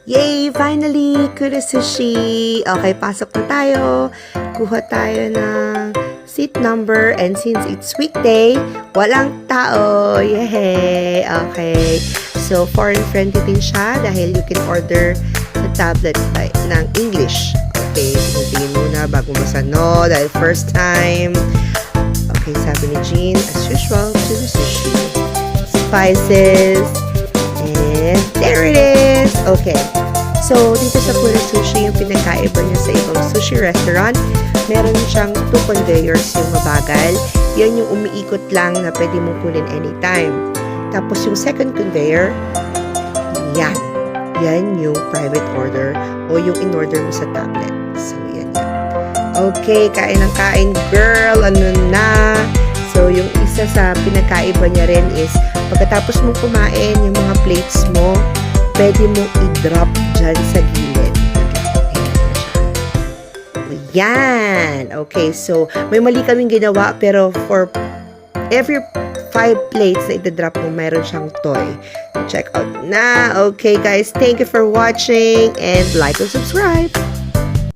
Yay! Finally! Kura Sushi! Okay, pasok na tayo. Kuha tayo ng seat number and since it's weekday, walang tao! Yay! Okay. So, foreign friendly din siya dahil you can order sa tablet ng English. Okay, tingin muna bago masano dahil first time. Okay, sabi ni Jean, as usual, Kura Sushi. Spices. And there it is! Okay. So, dito sa Kura Sushi, yung pinagkaiba niya sa ibang sushi restaurant, meron siyang 2 conveyors yung mabagal. Yan yung umiikot lang na pwede mong kunin anytime. Tapos yung second conveyor, yan. Yan yung private order o yung in-order mo sa tablet. So, yan yan. Okay, kain ng kain, girl. Ano na? So, yung isa sa pinagkaiba niya rin is pagkatapos mong kumain, yung mga plates mo, pwede mong i-drop dyan sa gilid. Yan! Okay, so may mali kaming ginawa pero for every 5 plates na i-drop mo, meron siyang toy. Check out na! Okay guys, thank you for watching and like and subscribe!